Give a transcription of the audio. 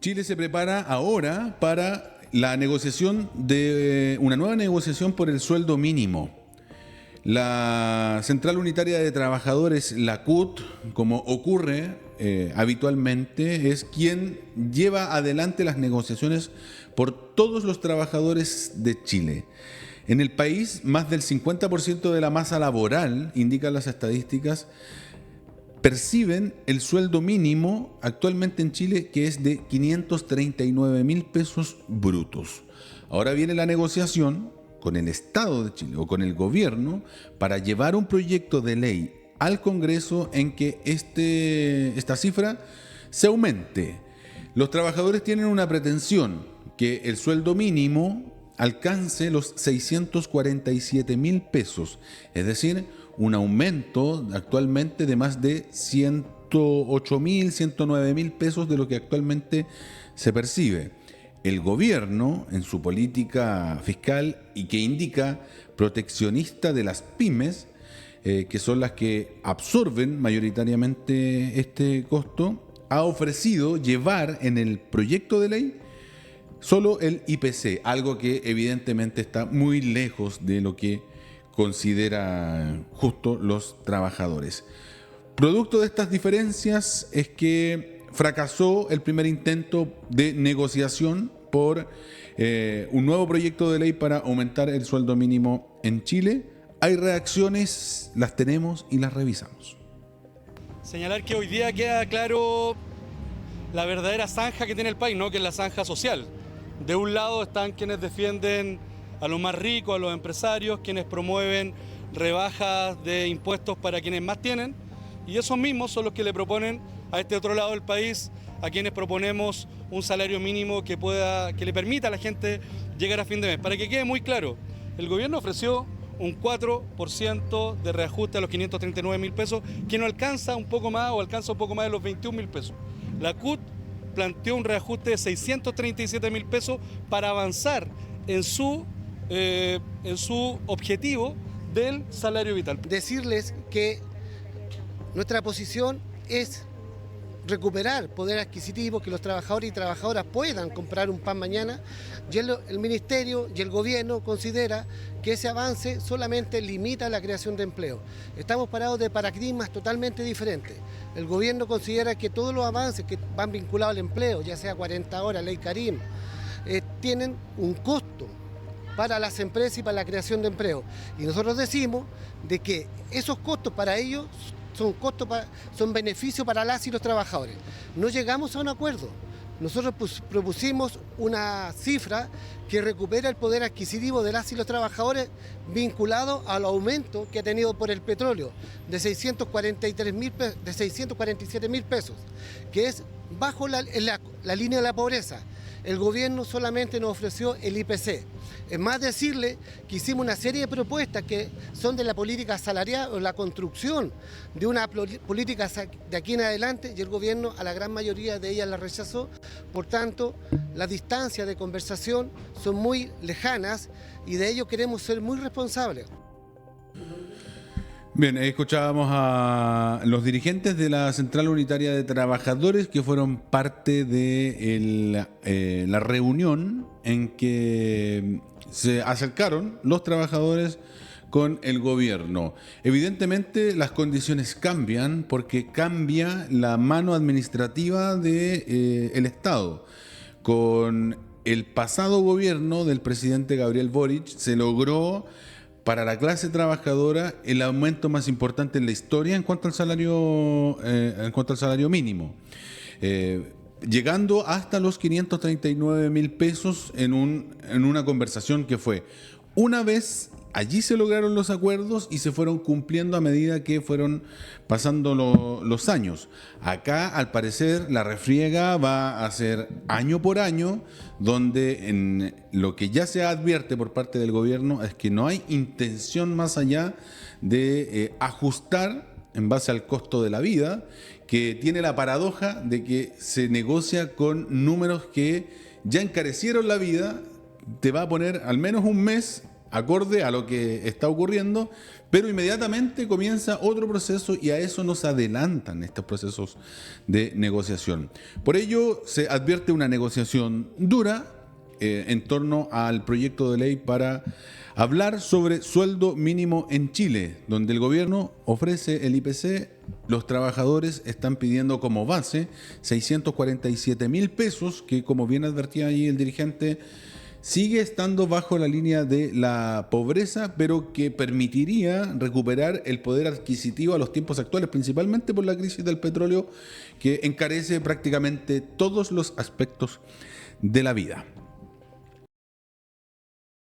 Chile se prepara ahora para la negociación de una nueva negociación por el sueldo mínimo. La Central Unitaria de Trabajadores, la CUT, como ocurre habitualmente, es quien lleva adelante las negociaciones por todos los trabajadores de Chile. En el país, más del 50% de la masa laboral, indican las estadísticas, perciben el sueldo mínimo actualmente en Chile, que es de 539.000 pesos brutos. Ahora viene la negociación con el Estado de Chile o con el gobierno para llevar un proyecto de ley al Congreso en que esta cifra se aumente. Los trabajadores tienen una pretensión, que el sueldo mínimo alcance los 647.000 pesos, es decir, un aumento actualmente de más de 108.000, 109.000 pesos de lo que actualmente se percibe. El gobierno, en su política fiscal y que indica proteccionista de las pymes, que son las que absorben mayoritariamente este costo, ha ofrecido llevar en el proyecto de ley solo el IPC, algo que evidentemente está muy lejos de lo que considera justo los trabajadores. Producto de estas diferencias es que fracasó el primer intento de negociación por un nuevo proyecto de ley para aumentar el sueldo mínimo en Chile. Hay reacciones, las tenemos y las revisamos. Señalar que hoy día queda claro la verdadera zanja que tiene el país, ¿no? Que es la zanja social. De un lado están quienes defienden a los más ricos, a los empresarios, quienes promueven rebajas de impuestos para quienes más tienen, y esos mismos son los que le proponen a este otro lado del país, a quienes proponemos un salario mínimo que le permita a la gente llegar a fin de mes. Para que quede muy claro, el gobierno ofreció un 4% de reajuste a los 539.000 pesos, que no alcanza un poco más o alcanza un poco más de los 21.000 pesos. La CUT planteó un reajuste de 637.000 pesos para avanzar en su objetivo del salario vital. Decirles que nuestra posición es recuperar poder adquisitivo, que los trabajadores y trabajadoras puedan comprar un pan mañana, y el Ministerio y el Gobierno considera que ese avance solamente limita la creación de empleo. Estamos parados de paradigmas totalmente diferentes. El Gobierno considera que todos los avances que van vinculados al empleo, ya sea 40 horas, Ley Karim, tienen un costo para las empresas y para la creación de empleo. Y nosotros decimos de que esos costos para ellos son beneficios para las y los trabajadores. No llegamos a un acuerdo. Nosotros propusimos una cifra que recupera el poder adquisitivo de las y los trabajadores vinculado al aumento que ha tenido por el petróleo de 647.000 pesos, que es bajo la línea de la pobreza. El gobierno solamente nos ofreció el IPC. Es más decirle que hicimos una serie de propuestas que son de la política salarial o la construcción de una política de aquí en adelante, y el gobierno a la gran mayoría de ellas la rechazó. Por tanto, las distancias de conversación son muy lejanas y de ello queremos ser muy responsables. Bien, escuchábamos a los dirigentes de la Central Unitaria de Trabajadores que fueron parte de la reunión en que se acercaron los trabajadores con el gobierno. Evidentemente las condiciones cambian porque cambia la mano administrativa del Estado. Con el pasado gobierno del presidente Gabriel Boric se logró para la clase trabajadora el aumento más importante en la historia en cuanto al salario mínimo, llegando hasta los 539.000 pesos en una conversación que fue una vez. Allí se lograron los acuerdos y se fueron cumpliendo a medida que fueron pasando los años. Acá, al parecer, la refriega va a ser año por año, donde en lo que ya se advierte por parte del gobierno es que no hay intención más allá de ajustar en base al costo de la vida, que tiene la paradoja de que se negocia con números que ya encarecieron la vida. Te va a poner al menos un mes acorde a lo que está ocurriendo, pero inmediatamente comienza otro proceso y a eso nos adelantan estos procesos de negociación. Por ello se advierte una negociación dura en torno al proyecto de ley para hablar sobre sueldo mínimo en Chile, donde el gobierno ofrece el IPC, los trabajadores están pidiendo como base 647.000 pesos, que como bien advertía ahí el dirigente, sigue estando bajo la línea de la pobreza, pero que permitiría recuperar el poder adquisitivo a los tiempos actuales, principalmente por la crisis del petróleo que encarece prácticamente todos los aspectos de la vida.